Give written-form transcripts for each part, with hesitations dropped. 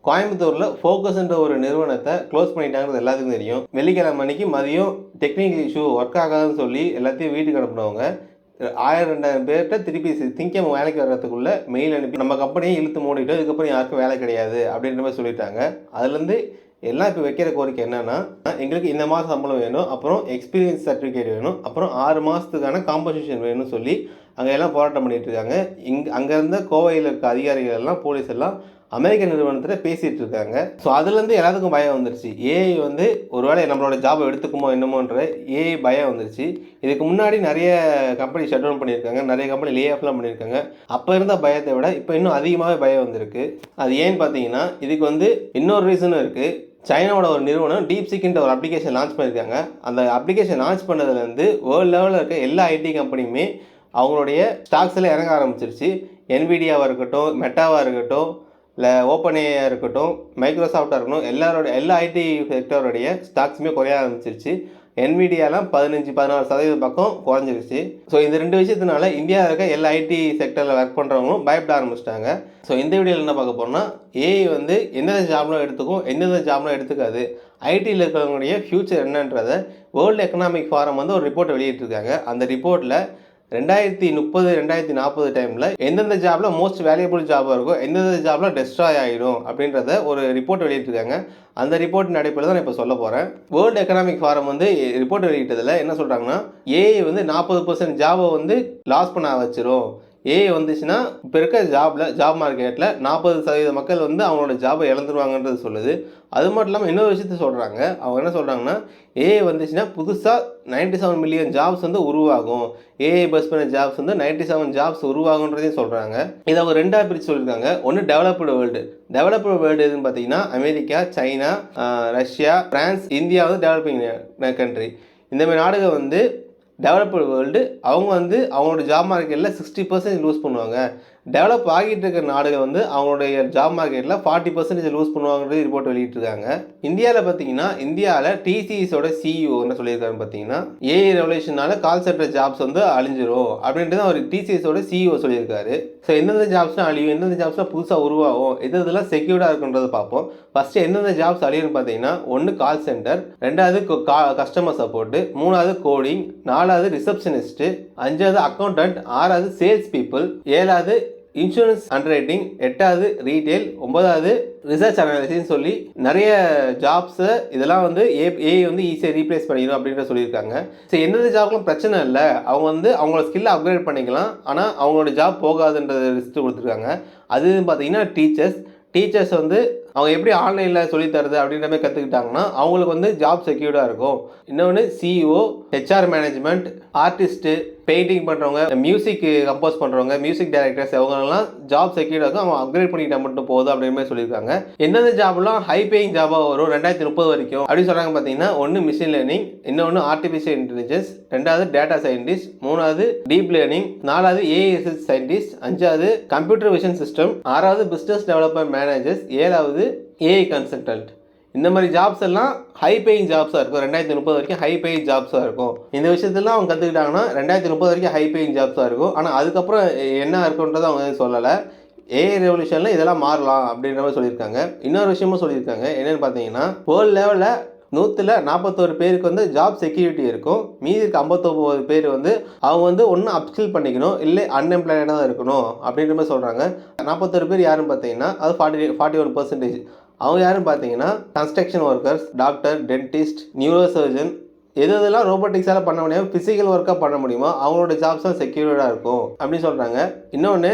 கோயம்புத்தூரில் ஃபோக்கஸ்ன்ற ஒரு நிறுவனத்தை க்ளோஸ் பண்ணிட்டாங்கிறது எல்லாத்துக்கும் தெரியும். வெள்ளிக்கிழமை அன்னைக்கு மதியம் டெக்னிக்கல் இஷ்யூ ஒர்க் ஆகாதுன்னு சொல்லி எல்லாத்தையும் வீட்டுக்கு அனுப்புனவங்க 1000-2000 பேர்கிட்ட திருப்பி திங்கக்கிழமை வேலைக்கு வர்றதுக்குள்ளே மெயில் அனுப்பி நம்ம கம்பெனியை இழுத்து மூடிட்டோம், இதுக்கப்புறம் யாருக்கும் வேலை கிடையாது அப்படின்ற மாதிரி சொல்லிட்டாங்க. அதுலேருந்து எல்லாம் இப்போ வைக்கிற கோரிக்கை என்னென்னா, எங்களுக்கு இந்த மாதம் சம்பளம் வேணும், அப்புறம் எக்ஸ்பீரியன்ஸ் சர்டிஃபிகேட் வேணும், அப்புறம் 6 மாதத்துக்கான காம்பன்சேஷன் வேணும்னு சொல்லி அங்கே எல்லாம் போராட்டம் பண்ணிகிட்டு இருக்காங்க. அங்கே இருந்த கோவையில் இருக்க அதிகாரிகள் எல்லாம் போலீஸ் எல்லாம் அமெரிக்க நிறுவனத்தில் பேசிகிட்டு இருக்காங்க. ஸோ அதுலேருந்து எல்லாத்துக்கும் பயம் வந்துருச்சு. ஏஐ வந்து ஒருவேளை நம்மளோட ஜாபை எடுத்துக்குமோ என்னமோன்ற ஏஐ பயம் வந்துருச்சு. இதுக்கு முன்னாடி நிறைய கம்பெனி ஷட் டவுன் பண்ணியிருக்காங்க, நிறைய கம்பெனி லே ஆஃப்லாம் பண்ணியிருக்காங்க. அப்போ இருந்த பயத்தை விட இப்போ இன்னும் அதிகமாகவே பயம் வந்திருக்கு. அது ஏன்னு பார்த்தீங்கன்னா, இதுக்கு வந்து இன்னொரு ரீசனும் இருக்குது. சைனாவோட ஒரு நிறுவனம் டீப்சீக்ன்ற ஒரு அப்ளிகேஷன் லான்ச் பண்ணியிருக்காங்க. அந்த அப்ளிகேஷன் லான்ச் பண்ணதுலேருந்து வேர்ல்டு லெவலில் இருக்க எல்லா ஐடி கம்பெனியுமே அவங்களுடைய ஸ்டாக்ஸ் எல்லாம் இறங்க ஆரம்பிச்சிருச்சு. என்விடியாவாக இருக்கட்டும், மெட்டாவாக இருக்கட்டும், இல்லை ஓப்பன் ஏஐயாக இருக்கட்டும், மைக்ரோசாஃப்டாக இருக்கட்டும், எல்லா ஐடி செக்டருடைய ஸ்டாக்ஸுமே குறைய ஆரம்பிச்சிருச்சு. என்விடியாலாம் 15-14% பக்கம் குறைஞ்சிருச்சு. ஸோ இந்த 2 விஷயத்தினால இந்தியாவில் இருக்க எல்லா ஐடி செக்டரில் ஒர்க் பண்ணுறவங்களும் பயப்பட ஆரம்பிச்சிட்டாங்க. ஸோ இந்த வீடியோவில் என்ன பார்க்க போகிறோம்னா, ஏஐ வந்து எந்தெந்த ஜாப்லாம் எடுத்துக்கும், எந்தெந்த ஜாப்லாம் எடுத்துக்காது, ஐடியில் இருக்கிறவங்களுடைய ஃப்யூச்சர் என்னன்றதை வேர்ல்டு எக்கனாமிக் ஃபாரம் வந்து ஒரு ரிப்போர்ட் வெளியிட்டிருக்காங்க. அந்த ரிப்போர்ட்டில் 2030-2040 டைமில் எந்தெந்த ஜாபில் மோஸ்ட் வேல்யூபிள் ஜாபாக இருக்கும், எந்தெந்த ஜாபில் டெஸ்ட்ராய் ஆகிடும் அப்படின்றத ஒரு ரிப்போர்ட் வெளியிட்டிருக்காங்க. அந்த ரிப்போர்ட்டின் அடிப்படையில் தான் நான் இப்போ சொல்ல போகிறேன். வேர்ல்டு எக்கனாமிக் ஃபாரம் வந்து ரிப்போர்ட் வெளியிட்டதில் என்ன சொல்கிறாங்கன்னா, ஏஐ வந்து 40% ஜாபை வந்து லாஸ் பண்ண வச்சிரும். ஏஐ வந்துச்சுன்னா இப்போ இருக்க ஜாப் மார்க்கெட்டில் 40% மக்கள் வந்து அவங்களோட ஜாபை இழந்துருவாங்கன்றது சொல்லுது. அது மட்டும் இல்லாமல் இன்னொரு விஷயத்த சொல்கிறாங்க. அவங்க என்ன சொல்கிறாங்கன்னா, ஏஐ வந்துச்சுன்னா புதுசாக 97 மில்லியன் ஜாப்ஸ் வந்து உருவாகும். ஏஐ பேஸ் பண்ண ஜாப்ஸ் வந்து 97 ஜாப்ஸ் உருவாகுன்றதையும் சொல்கிறாங்க. இதை அவங்க 2ஆக பிரித்து சொல்லியிருக்காங்க. ஒன்று டெவலப்டு வேர்ல்டு எதுன்னு பார்த்தீங்கன்னா, America, China, Russia, France, India வந்து டெவலப்பிங் கண்ட்ரி. இந்தமாதிரி நாடுகள் வந்து டெவலப்டு வேர்ல்டு. அவங்க வந்து அவங்களோட ஜாப் மார்க்கெட்டில் 60% லூஸ் பண்ணுவாங்க. டெவலப் ஆகிட்டு இருக்கிற நாடுகள் வந்து அவங்களுடைய ஜாப் மார்க்கெட்டில் 40% லூஸ் பண்ணுவாங்கன்றது ரிப்போர்ட் வெளியிட்டிருக்காங்க. இந்தியாவில் பார்த்தீங்கன்னா, இந்தியாவில் டிசிஎஸோட சிஇஓ என்ன சொல்லியிருக்காருன்னு பார்த்தீங்கன்னா, ஏஐ ரெவல்யூஷனால கால் சென்டர் ஜாப்ஸ் வந்து அழிஞ்சிரும் அப்படின்றது அவர் டிசிஎஸோட சிஇஓ சொல்லியிருக்காரு. ஸோ எந்தெந்த ஜாப்ஸ்லாம் அழியும், எந்தெந்த ஜாப்ஸ்லாம் புதுசாக உருவாகும், இதெல்லாம் செக்யூர்டாக இருக்குன்றதை பார்ப்போம். ஃபஸ்ட்டு எந்தெந்த ஜாப்ஸ் அழியும்னு பார்த்தீங்கன்னா, 1 கால் சென்டர், 2வது கஸ்டமர் சப்போர்ட்டு, 3வது கோடிங், 4வது ரிசப்ஷனிஸ்ட்டு, 5வது அக்கௌண்டன்ட், 6வது சேல்ஸ் பீப்புள், 7வது இன்சூரன்ஸ் அண்டர்ரைட்டிங், 8வது ரீட்டெயில், 9வது ரிசர்ச் அனாலிசிஸ் சொல்லி நிறைய ஜாப்ஸை இதெல்லாம் வந்து ஏஐ வந்து ஈஸியாக ரீப்ளேஸ் பண்ணிடும் அப்படின்ற சொல்லியிருக்காங்க. ஸோ எந்தெந்த ஜாப்லாம் பிரச்சனை இல்லை, அவங்க வந்து அவங்களோட ஸ்கில்லை அப்கிரேட் பண்ணிக்கலாம், ஆனால் அவங்களோட ஜாப் போகாதுன்றது லிஸ்ட்டு கொடுத்துருக்காங்க. அது பார்த்தீங்கன்னா டீச்சர்ஸ் வந்து அவங்க எப்படி ஆன்லைனில் சொல்லித்தருது அப்படின்ற மாதிரி கற்றுக்கிட்டாங்கன்னா அவங்களுக்கு வந்து ஜாப் செக்யூர்டாக இருக்கும். இன்னொன்று CEO, HR management, artist, painting பண்ணுறவங்க, மியூசிக் கம்போஸ் பண்ணுறவங்க, மியூசிக் டைரக்டர்ஸ், அவங்களெல்லாம் ஜாப் செக்யூர்டாக இருக்கும், அவங்க அப்கிரேட் பண்ணிக்கிட்டா மட்டும் போதும் அப்படின்ற மாதிரி சொல்லியிருக்காங்க. எந்தெந்த ஜாப்லாம் ஹை பேயிங் ஜாபாக வரும் 2030 வரைக்கும் அப்படின்னு சொல்கிறாங்க பார்த்தீங்கன்னா, 1 மிஷின் லேர்னிங், இன்னொன்று ஆர்டிஃபிஷியல் இன்டெலிஜென்ஸ், 2வது டேட்டா சயின்டிஸ்ட், 3வது டீப் லேர்னிங், 4வது ஏஐ ரிசர்ச் சயின்டிஸ்ட், 5வது கம்ப்யூட்டர் விஷன் சிஸ்டம், 6வது பிஸ்னஸ் டெவலப்மெண்ட் மேனேஜர்ஸ், 7வது ஏஐ கன்சல்டன்ட். இந்த மாதிரி ஜாப்ஸ் எல்லாம் ஹை பேயிங் ஜாப்ஸாக இருக்கும். 2030 வரைக்கும் ஹை பேயிங் ஜாப்ஸாக இருக்கும். இந்த விஷயத்தெல்லாம் அவங்க கற்றுக்கிட்டாங்கன்னா 2030 வரைக்கும் ஹை பேயிங் ஜாப்ஸாக இருக்கும். ஆனால் அதுக்கப்புறம் என்ன இருக்குன்றதை அவங்க சொல்லலை. ஏஐ ரெவல்யூஷனில் இதெல்லாம் மாறலாம் அப்படின்ற மாதிரி சொல்லியிருக்காங்க. இன்னொரு விஷயமும் சொல்லியிருக்காங்க. என்னென்னு பார்த்தீங்கன்னா, வேர்ல்டு லெவலில் 141 பேருக்கு வந்து ஜாப் செக்யூரிட்டி இருக்கும். மீதி இருக்க 59 பேர் வந்து அவங்க வந்து ஒன்று அப்ஸ்கில் பண்ணிக்கணும், இல்லை அன்எம்ப்ளாய்டாக தான் இருக்கணும் அப்படின்ற மாதிரி சொல்கிறாங்க. 41 பேர் யாருன்னு பார்த்தீங்கன்னா, அது 41%. அவங்க யாருன்னு பார்த்தீங்கன்னா, construction workers, doctor, dentist, neuro surgeon, எதெல்லாம் ரோபோட்டிக்ஸால் பண்ண முடியாமல் ஃபிசிக்கல் ஒர்க்காக பண்ண முடியுமோ அவங்களோட ஜாப்ஸ் தான் செக்யூர்டாக இருக்கும் அப்படின்னு சொல்கிறாங்க. இன்னொன்று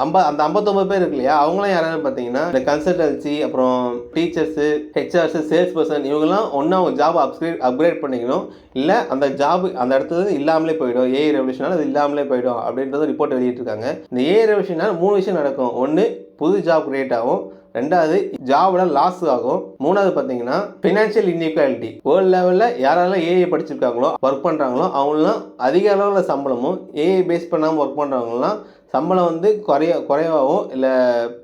அந்த 59 பேர் இருக்கு இல்லையா, அவங்களாம் யாராவது பார்த்தீங்கன்னா, இந்த கன்சல்டன்சி, அப்புறம் டீச்சர்ஸு, ஹெச்ஆர்ஸு, சேல்ஸ் பர்சன், இவங்கெல்லாம் ஒன்று அவங்க ஜாப் அப்கிரேட் பண்ணிக்கணும், இல்லை அந்த ஜாப் அந்த இடத்துல இல்லாமலே போயிடும். ஏஐ ரெவல்யூஷனால் அது இல்லாமலே போயிடும் அப்படின்றத ரிப்போர்ட் வெளியிட்டிருக்காங்க. இந்த ஏஐ ரெவல்யூஷனால் 3 விஷயம் நடக்கும். 1 புது ஜாப் கிரியேட் ஆகும், 2வது ஜாபோட லாஸ் ஆகும், 3வது பார்த்தீங்கன்னா ஃபினான்ஷியல் இன்இக்வாலிட்டி. வேர்ல்டு லெவலில் யாரெல்லாம் ஏஐ படிச்சிருக்காங்களோ ஒர்க் பண்ணுறாங்களோ அவங்களாம் அதிக அளவில் சம்பளமும், ஏஐ பேஸ் பண்ணாமல் ஒர்க் பண்ணுறவங்களாம் சம்பளம் வந்து குறைவாகவும் இல்லை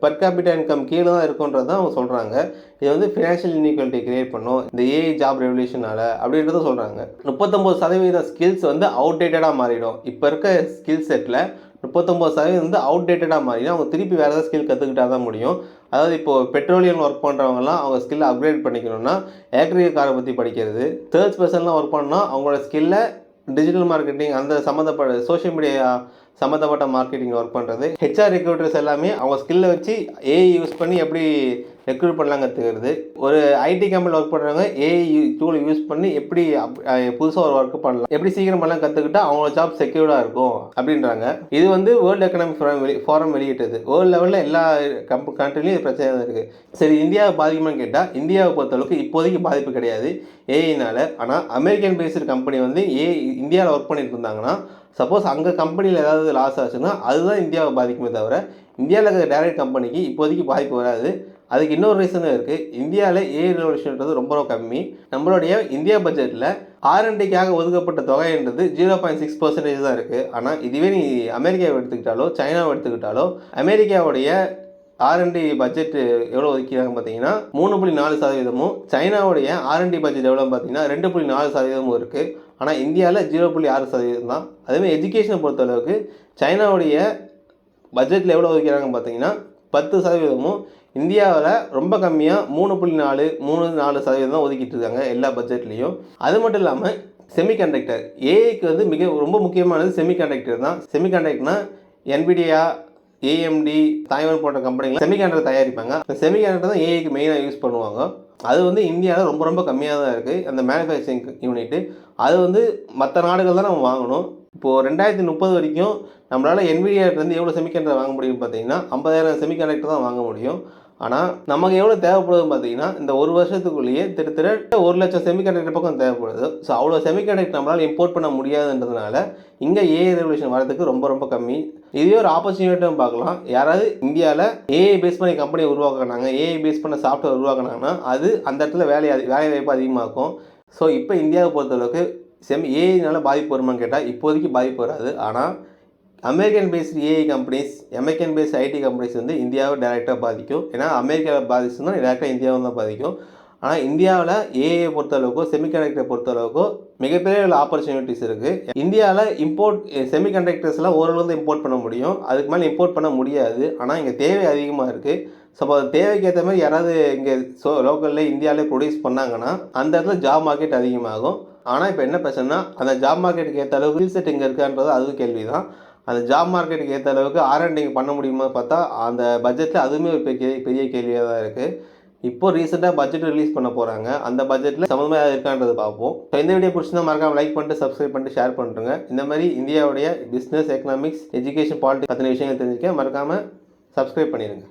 பெர் கேபிட்டல் இன்கம் கீழே தான் இருக்குன்றது தான் அவங்க சொல்கிறாங்க. இது வந்து ஃபினான்ஷியல் இன்இக்வாலிட்டி கிரியேட் பண்ணும் இந்த ஏஐ ஜாப் ரெவல்யூஷனால் அப்படின்றத சொல்கிறாங்க. 39% ஸ்கில்ஸ் வந்து அவுடேட்டடாக மாறிடும். இப்போ இருக்க ஸ்கில் செட்டில் 39% வந்து அவுடேட்டடாக மாறினா அவங்க திருப்பி வேறு ஏதாவது ஸ்கில் கற்றுக்கிட்டா தான் முடியும். அதாவது இப்போது பெட்ரோலியம் ஒர்க் பண்ணுறவங்கலாம் அவங்க ஸ்கில்லை அப்கிரேட் பண்ணிக்கணும்னா எலக்ட்ரிக்கல் காரை பற்றி படிக்கிறது, தேர்ட் பர்சன்லாம் ஒர்க் பண்ணால் அவங்களோட ஸ்கில்லை டிஜிட்டல் மார்க்கெட்டிங் அந்த சம்மந்தப்பட்ட சோஷியல் மீடியா சம்மந்தப்பட்ட மார்க்கெட்டிங் ஒர்க் பண்ணுறது, ஹெச்ஆர் ரெக்ரூட்டர்ஸ் எல்லாமே அவங்க ஸ்கில்லை வச்சு ஏஐ யூஸ் பண்ணி எப்படி ரெக்ரூட் பண்ணலாம் கற்றுக்கிறது, ஒரு ஐடி கம்பெனியில் ஒர்க் பண்ணுறவங்க ஏஐ டூலை யூஸ் பண்ணி எப்படி புதுசாக ஒரு ஒர்க் பண்ணலாம், எப்படி சீக்கிரம் பண்ணலாம் கற்றுக்கிட்டா அவங்களோட ஜாப் செக்யூர்டாக இருக்கும் அப்படின்றாங்க. இது வந்து வேர்ல்டு எக்கனாமிக் ஃபோரம் வெளியிட்டது. வேர்ல்டு லெவலில் எல்லா கண்ட்ரிலையும் இது பிரச்சனை தான் இருக்குது. சரி, இந்தியாவை பாதிக்குமான்னு கேட்டால் இந்தியாவை பொறுத்தளவுக்கு இப்போதைக்கு பாதிப்பு கிடையாது ஏஐனால். ஆனால் அமெரிக்கன் பேஸ்டு கம்பெனி வந்து இந்தியாவில் ஒர்க் பண்ணிட்டு இருந்தாங்கன்னா சப்போஸ் அங்கே கம்பெனியில் ஏதாவது லாஸ் ஆச்சுன்னா அதுதான் இந்தியாவை பாதிக்குமே தவிர இந்தியாவில் இருக்கிற டைரக்ட் கம்பெனிக்கு இப்போதைக்கு பாதிப்பு வராது. அதுக்கு இன்னொரு ரீசனும் இருக்குது. இந்தியாவில் ஏஐ ரெவல்யூஷன்ன்றது ரொம்ப கம்மி. நம்மளுடைய இந்தியா பட்ஜெட்டில் R&Dக்காக ஒதுக்கப்பட்ட தொகைன்றது 0.6% தான் இருக்குது. ஆனால் இதுவே நீ அமெரிக்காவை எடுத்துக்கிட்டாலோ சைனாவை எடுத்துக்கிட்டாலோ அமெரிக்காவுடைய R&D பட்ஜெட் எவ்வளோ ஒதுக்கிறாங்க பார்த்தீங்கன்னா 3.4%, சைனாவுடைய R&D பட்ஜெட் எவ்வளோ பார்த்தீங்கன்னா 2.4% இருக்குது. ஆனால் இந்தியாவில் 0.6% தான். அதேமாதிரி எஜுகேஷனை பொறுத்தளவுக்கு சைனாவுடைய பட்ஜெட்டில் எவ்வளோ ஒதுக்கிறாங்க பார்த்தீங்கன்னா 10%, இந்தியாவில் ரொம்ப கம்மியாக 3.4% தான் ஒதுக்கிட்டு இருக்காங்க எல்லா பட்ஜெட்லேயும். அது மட்டும் இல்லாமல் செமிகண்டக்டர் ஏஐக்கு வந்து ரொம்ப முக்கியமானது செமிகண்டக்டர் தான். செமிகண்டக்டர்னால் NVIDIA, AMD, தாய்வான் போன்ற கம்பெனிகள் செமிகண்டக்டர் தயாரிப்பாங்க. அந்த செமிகண்டக்டர் தான் ஏஐக்கு மெயினாக யூஸ் பண்ணுவாங்க. அது வந்து இந்தியாவில் ரொம்ப கம்மியாக தான் இருக்குது அந்த மேனுஃபேக்சரிங் யூனிட்டு. அது வந்து மற்ற நாடுகள் தான் நம்ம வாங்கணும். இப்போது 2030 வரைக்கும் நம்மளால் NVIDIAலேருந்து எவ்வளோ செமிகண்டக்டர் வாங்க முடியும்னு பார்த்தீங்கன்னா 50,000 செமிகண்டக்டர் தான் வாங்க முடியும். ஆனால் நமக்கு எவ்வளோ தேவைப்படுதுன்னு பார்த்தீங்கன்னா இந்த ஒரு வருஷத்துக்குள்ளேயே கிட்டத்தட்ட 1,00,000 செமிகண்டக்டர் பக்கம் தேவைப்படுது. ஸோ அவ்வளோ செமிகண்டக்டர் நம்மளால் இம்போர்ட் பண்ண முடியாதுன்றதுனால இங்கே ஏஐ ரெவல்யூஷன் வரதுக்கு ரொம்ப கம்மி. இதே ஒரு ஆப்பர்ச்சுனிட்டியும் பார்க்கலாம். யாராவது இந்தியாவில் ஏஐ பேஸ் பண்ணி கம்பெனி உருவாக்குனாங்க, ஏஐ பேஸ் பண்ண சாஃப்ட்வேர் உருவாக்குனாங்கன்னா அது அந்த இடத்துல வேலை வாய்ப்பு அதிகமாகும். ஸோ இப்போ இந்தியாவை பொறுத்தளவுக்கு ஏஐனால பாதிப்பு வருமானு கேட்டால் இப்போதைக்கு பாதிப்பு வராது. ஆனால் American based AI companies, American based IT companies வந்து இந்தியாவை டைரெக்டாக பாதிக்கும். ஏன்னா அமெரிக்காவை பாதிச்சுன்னா டைரெக்டாக இந்தியாவை தான் பாதிக்கும். ஆனால் இந்தியாவில் ஏஐயை பொறுத்தளவுக்கோ செமிகண்டக்டரை பொறுத்தளவுக்கோ மிகப்பெரிய ஆப்பர்ச்சுனிட்டிஸ் இருக்குது. இந்தியாவில் செமிகண்டக்டர்ஸ்லாம் ஓரளவு தான் இம்போர்ட் பண்ண முடியும், அதுக்கு மேலே இம்போர்ட் பண்ண முடியாது. ஆனால் இங்கே தேவை அதிகமாக இருக்குது. ஸோ அப்போ தேவைக்கு ஏற்ற மாதிரி யாராவது இங்கே லோக்கலில் இந்தியாவிலே ப்ரொடியூஸ் பண்ணாங்கன்னா அந்த இடத்துல ஜாப் மார்க்கெட் அதிகமாகும். ஆனால் இப்போ என்ன பிரச்சனைனா அந்த ஜாப் மார்க்கெட்டுக்கு ஏற்ற அளவுக்கு ஸ்கில் செட் இங்கே இருக்கான்றது அதுவும் கேள்வி தான். அந்த ஜாப் மார்க்கெட்டுக்கு ஏற்ற அளவுக்கு R&D பண்ண முடியுமா பார்த்தா அந்த பட்ஜெட்டில் அதுவுமே ஒரு பெரிய கேள்வியாக தான் இருக்குது. இப்போது ரீசெண்டாக பட்ஜெட் ரிலீஸ் பண்ண போகிறாங்க. அந்த பட்ஜெட்டில் சம்மந்தமாக ஏதாவது இருக்கான்றது பார்ப்போம். ஸோ இந்த வீடியோ பிடிச்சிருந்தா மறக்காம லைக் பண்ணிட்டு சப்ஸ்கிரைப் பண்ணிட்டு ஷேர் பண்ணுறேங்க. இந்த மாதிரி இந்தியாவுடைய பிஸ்னஸ், எக்கனாமிக்ஸ், எஜுகேஷன், பாலிட்டிக்ஸ் பற்றின விஷயங்கள் தெரிஞ்சுக்க மறக்காமல் சப்ஸ்கிரைப் பண்ணிடுங்க.